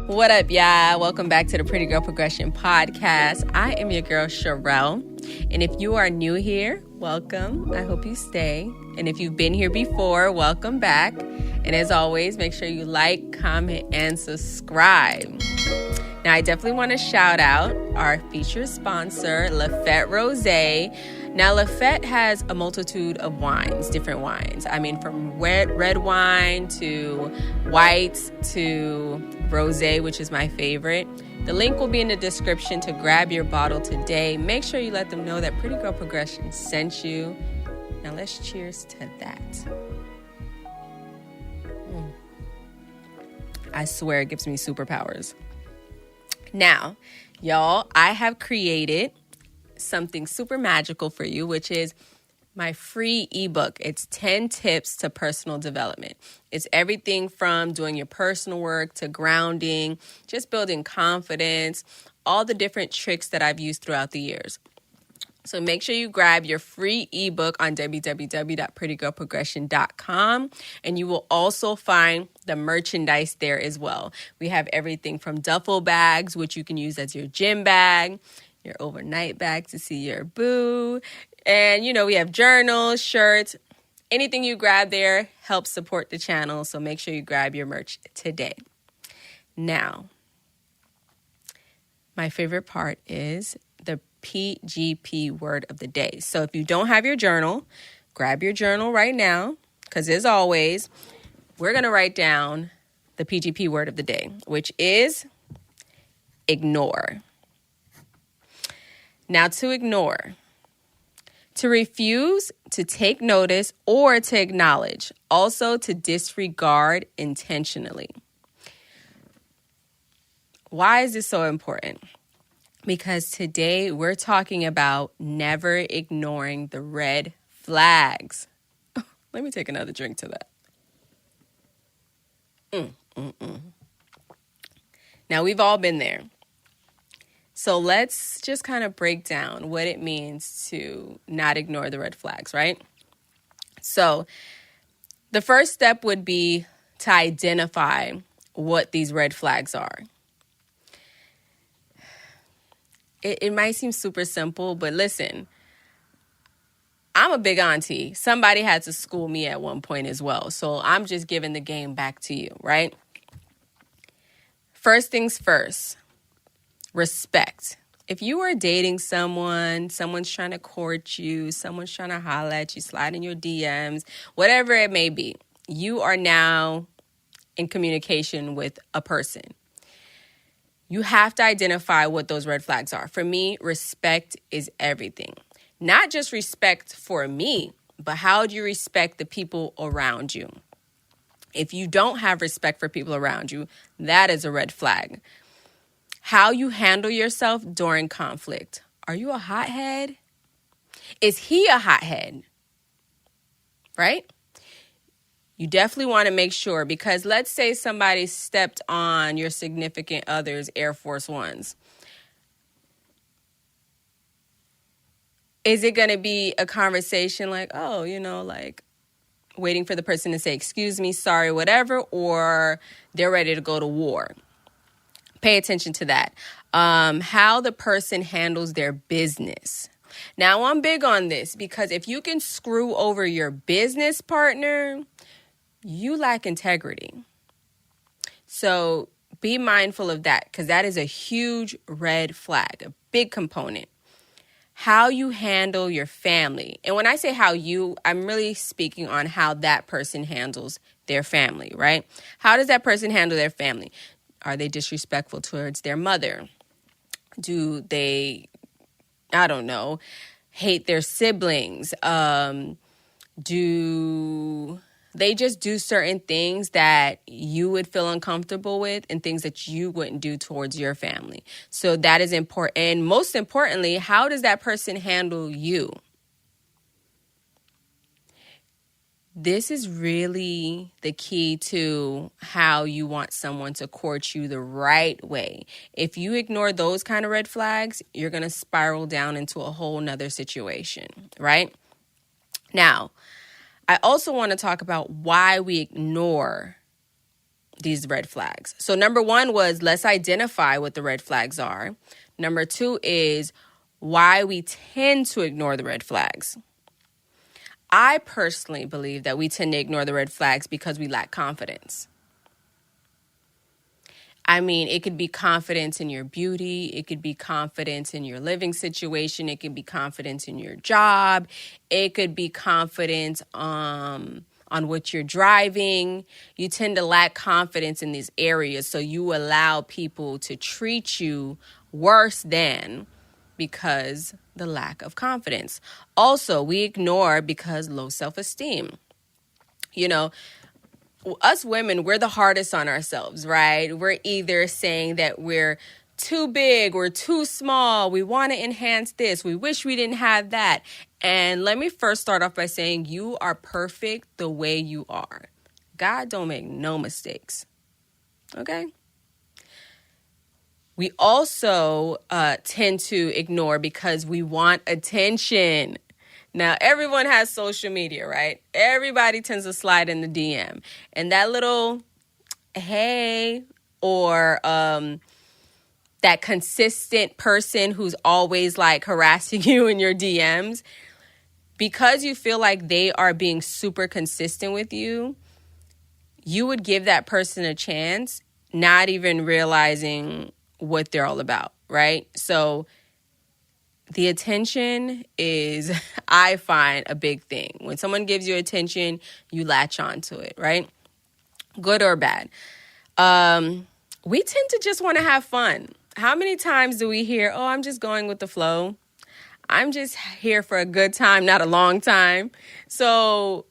What up, y'all? Welcome back to the Pretty Girl Progression Podcast. I am your girl, Sherelle. And if you are new here, welcome. I hope you stay. And if you've been here before, welcome back. And as always, make sure you like, comment, and subscribe. Now, I definitely want to shout out our featured sponsor, Lafette Rosé. Now, Lafette has a multitude of wines, different wines. I mean, from red wine to whites to rosé, which is my favorite. The link will be in the description to grab your bottle today. Make sure you let them know that Pretty Girl Progression sent you. Now, let's cheers to that. I swear it gives me superpowers. Now, y'all, I have created something super magical for you, which is my free ebook. It's 10 tips to personal development. It's everything from doing your personal work to grounding, just building confidence, all the different tricks that I've used throughout the years. So make sure you grab your free ebook on www.prettygirlprogression.com, and you will also find the merchandise there as well. We have everything from duffel bags, which you can use as your gym bag, your overnight bag to see your boo, and we have journals, shirts. Anything you grab there helps support the channel, so make sure you grab your merch today. Now, my favorite part is the PGP word of the day. So if you don't have your journal, grab your journal right now, because as always, we're going to write down the PGP word of the day, which is ignore. Now, to ignore, to refuse, to take notice, or to acknowledge, also to disregard intentionally. Why is this so important? Because today we're talking about never ignoring the red flags. Let me take another drink to that. Now, we've all been there. So let's just kind of break down what it means to not ignore the red flags, right? So the first step would be to identify what these red flags are. It might seem super simple, but listen, I'm a big auntie. Somebody had to school me at one point as well. So I'm just giving the game back to you, right? First things first, respect. If you are dating someone's trying to court you, someone's trying to holler at you, slide in your DMs, whatever it may be, you are now in communication with a person. You have to identify what those red flags are. For me, respect is everything. Not just respect for me, but how do you respect the people around you? If you don't have respect for people around you, that is a red flag. How you handle yourself during conflict. Are you a hothead? Is he a hothead? Right? You definitely want to make sure, because let's say somebody stepped on your significant other's Air Force Ones. Is it going to be a conversation like, waiting for the person to say, excuse me, sorry, whatever, or they're ready to go to war? Pay attention to that. How the person handles their business. Now, I'm big on this because if you can screw over your business partner, you lack integrity. So be mindful of that, because that is a huge red flag, a big component. How you handle your family. And when I say I'm really speaking on how that person handles their family, right? How does that person handle their family? Are they disrespectful towards their mother? Do they, hate their siblings? Do they just do certain things that you would feel uncomfortable with and things that you wouldn't do towards your family? So that is important. And most importantly, how does that person handle you? This is really the key to how you want someone to court you the right way. If you ignore those kind of red flags, you're going to spiral down into a whole nother situation, right? Now, I also want to talk about why we ignore these red flags. So number one was, let's identify what the red flags are. Number two is why we tend to ignore the red flags. I personally believe that we tend to ignore the red flags because we lack confidence. I mean, it could be confidence in your beauty. It could be confidence in your living situation. It could be confidence in your job. It could be confidence on what you're driving. You tend to lack confidence in these areas, so you allow people to treat you worse than because the lack of confidence. Also, we ignore because low self-esteem. You know, us women, we're the hardest on ourselves, right? We're either saying that we're too big or too small. We want to enhance this. We wish we didn't have that. And let me first start off by saying you are perfect the way you are. God don't make no mistakes. Okay? We also tend to ignore because we want attention. Now, everyone has social media, right? Everybody tends to slide in the DM. And that little hey or that consistent person who's always like harassing you in your DMs, because you feel like they are being super consistent with you, you would give that person a chance, not even realizing what they're all about, right? So the attention is, I find, a big thing. When someone gives you attention, you latch on to it, right? Good or bad. We tend to just want to have fun. How many times do we hear, oh, I'm just going with the flow. I'm just here for a good time, not a long time. So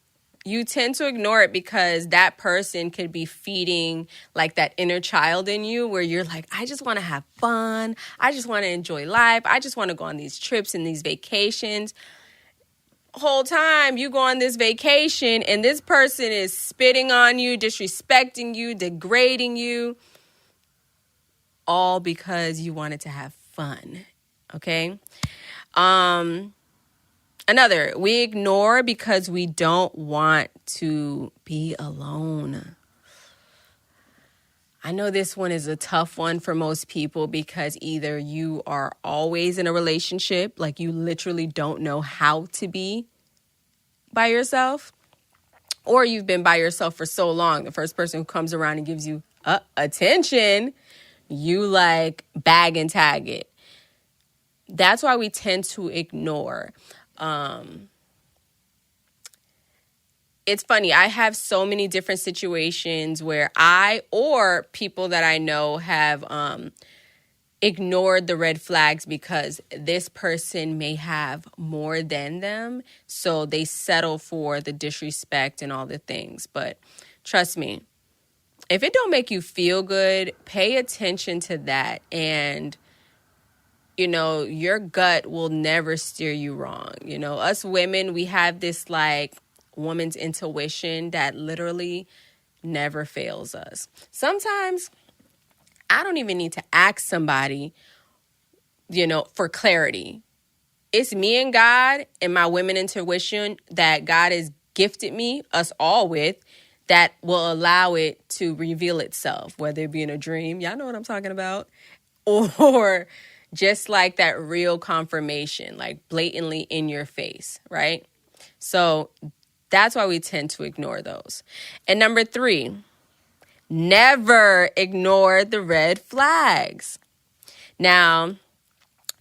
you tend to ignore it because that person could be feeding like that inner child in you where you're like, I just want to have fun. I just want to enjoy life. I just want to go on these trips and these vacations. Whole time you go on this vacation and this person is spitting on you, disrespecting you, degrading you, all because you wanted to have fun. Okay? Another, we ignore because we don't want to be alone. I know this one is a tough one for most people because either you are always in a relationship, like you literally don't know how to be by yourself, or you've been by yourself for so long, the first person who comes around and gives you attention, you like bag and tag it. That's why we tend to ignore. It's funny. I have so many different situations where I or people that I know have ignored the red flags because this person may have more than them. So they settle for the disrespect and all the things. But trust me, if it don't make you feel good, pay attention to that. And you know, your gut will never steer you wrong. You know, us women, we have this like woman's intuition that literally never fails us. Sometimes I don't even need to ask somebody, you know, for clarity. It's me and God and my women intuition that God has gifted me, us all with, that will allow it to reveal itself, whether it be in a dream. Y'all know what I'm talking about. Or just like that real confirmation, like blatantly in your face, right? So that's why we tend to ignore those. And number 3, never ignore the red flags. Now,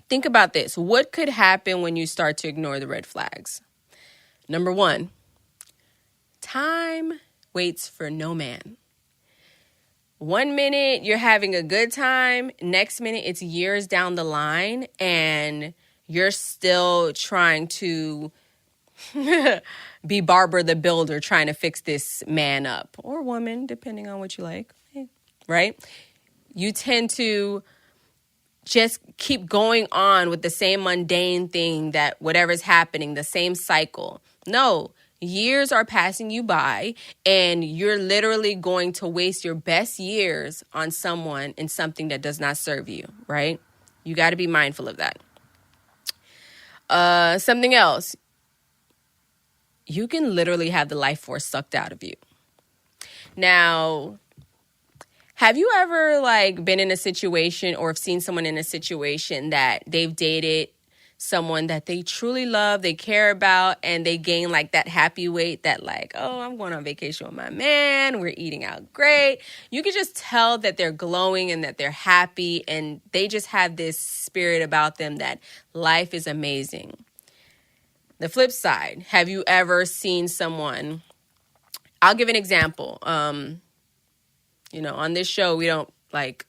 think about this. What could happen when you start to ignore the red flags? Number 1, time waits for no man. 1 minute you're having a good time, next minute it's years down the line and you're still trying to be Barbara the Builder, trying to fix this man up or woman, depending on what you like, right? You tend to just keep going on with the same mundane thing, that whatever's happening, the same cycle. No. Years are passing you by and you're literally going to waste your best years on someone in something that does not serve you, right? You got to be mindful of that. Something else. You can literally have the life force sucked out of you. Now, Have you ever like been in a situation or have seen someone in a situation that they've dated someone that they truly love, they care about, and they gain like that happy weight that like, oh, I'm going on vacation with my man, we're eating out great. You can just tell that they're glowing and that they're happy, and they just have this spirit about them that life is amazing. The flip side, have you ever seen someone, I'll give an example. On this show, we don't like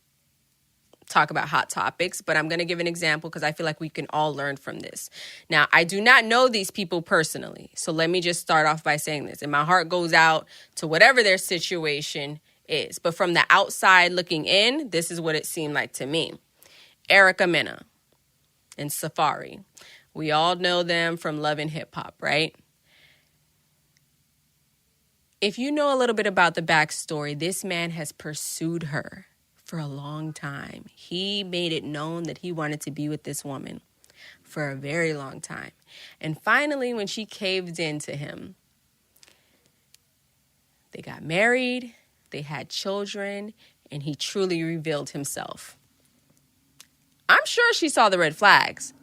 talk about hot topics, but I'm going to give an example because I feel like we can all learn from this. Now, I do not know these people personally, so let me just start off by saying this. And my heart goes out to whatever their situation is. But from the outside looking in, this is what it seemed like to me. Erica Mena and Safari. We all know them from Love and Hip Hop, right? If you know a little bit about the backstory, this man has pursued her for a long time. He made it known that he wanted to be with this woman for a very long time. And finally, when she caved into him, they got married, they had children, and he truly revealed himself. I'm sure she saw the red flags,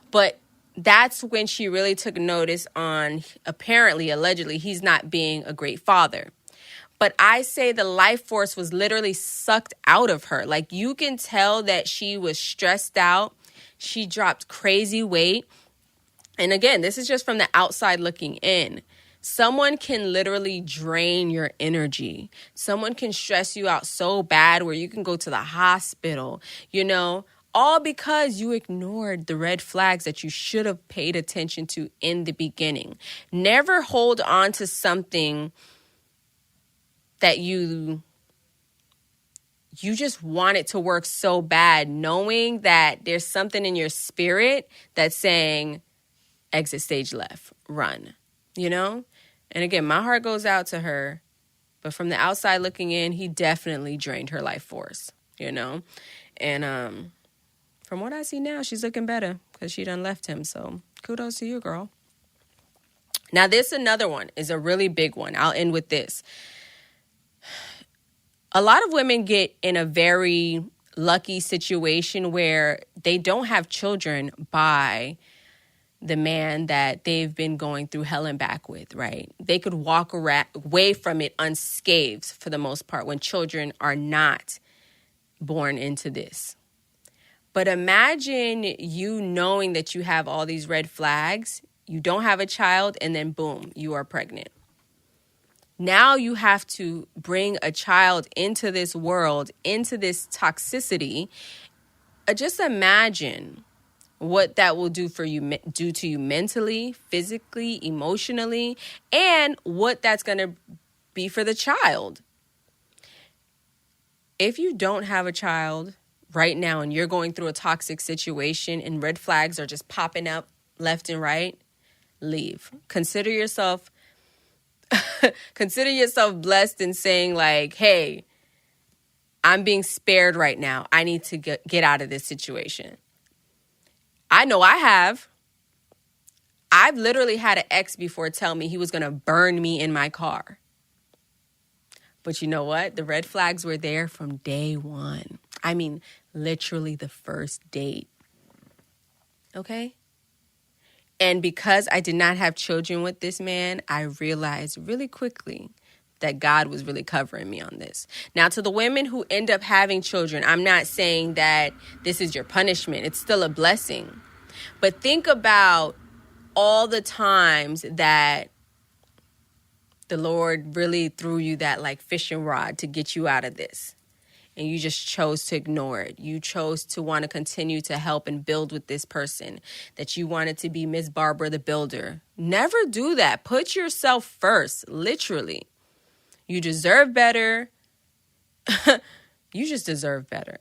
but that's when she really took notice on, apparently, allegedly, he's not being a great father. But I say the life force was literally sucked out of her. Like, you can tell that she was stressed out. She dropped crazy weight. And again, this is just from the outside looking in. Someone can literally drain your energy. Someone can stress you out so bad where you can go to the hospital, all because you ignored the red flags that you should have paid attention to in the beginning. Never hold on to something that you just want it to work so bad, knowing that there's something in your spirit that's saying, exit stage left, run, And again, my heart goes out to her, but from the outside looking in, he definitely drained her life force, And from what I see now, she's looking better because she done left him. So kudos to you, girl. Now, this another one is a really big one. I'll end with this. A lot of women get in a very lucky situation where they don't have children by the man that they've been going through hell and back with, right? They could walk away from it unscathed for the most part when children are not born into this. But imagine you knowing that you have all these red flags, you don't have a child, and then boom, you are pregnant. Now you have to bring a child into this world, into this toxicity. Just imagine what that will do to you mentally, physically, emotionally, and what that's going to be for the child. If you don't have a child right now and you're going through a toxic situation and red flags are just popping up left and right, leave. Consider yourself blessed in saying like, hey, I'm being spared right now. I need to get out of this situation. I know I have. I've literally had an ex before tell me he was going to burn me in my car. But you know what? The red flags were there from day one. I mean, literally the first date. Okay? And because I did not have children with this man, I realized really quickly that God was really covering me on this. Now, to the women who end up having children, I'm not saying that this is your punishment. It's still a blessing. But think about all the times that the Lord really threw you that like fishing rod to get you out of this. And you just chose to ignore it. You chose to want to continue to help and build with this person, that you wanted to be Miss Barbara the Builder. Never do that. Put yourself first, literally. You deserve better. You just deserve better.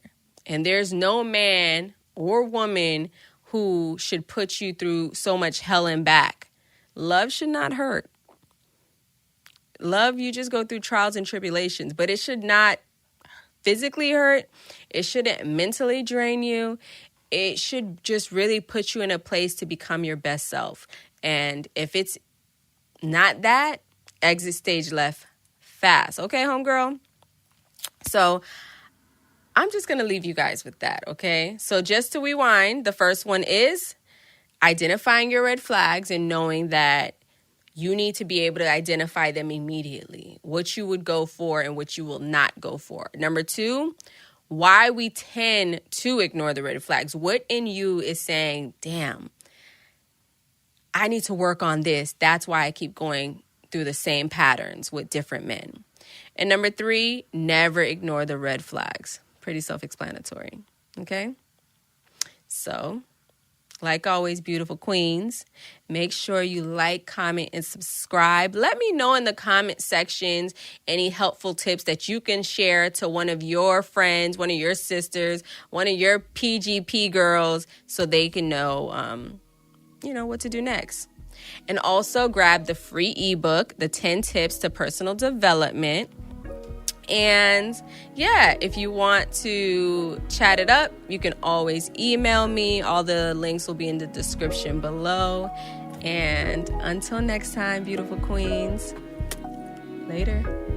And there's no man or woman who should put you through so much hell and back. Love should not hurt. Love, you just go through trials and tribulations, but it should not physically hurt. It shouldn't mentally drain you. It should just really put you in a place to become your best self. And if it's not that, exit stage left fast. Okay, homegirl? So I'm just going to leave you guys with that, okay? So just to rewind, the first one is identifying your red flags and knowing that you need to be able to identify them immediately, what you would go for and what you will not go for. Number 2, why we tend to ignore the red flags. What in you is saying, damn, I need to work on this. That's why I keep going through the same patterns with different men. And number 3, never ignore the red flags. Pretty self-explanatory, okay? So, like always, beautiful queens, make sure you like, comment, and subscribe. Let me know in the comment sections any helpful tips that you can share to one of your friends, one of your sisters, one of your PGP girls, so they can know, what to do next. And also grab the free ebook, The 10 Tips to Personal Development. And yeah, if you want to chat it up, you can always email me. All the links will be in the description below. And until next time, beautiful queens, later.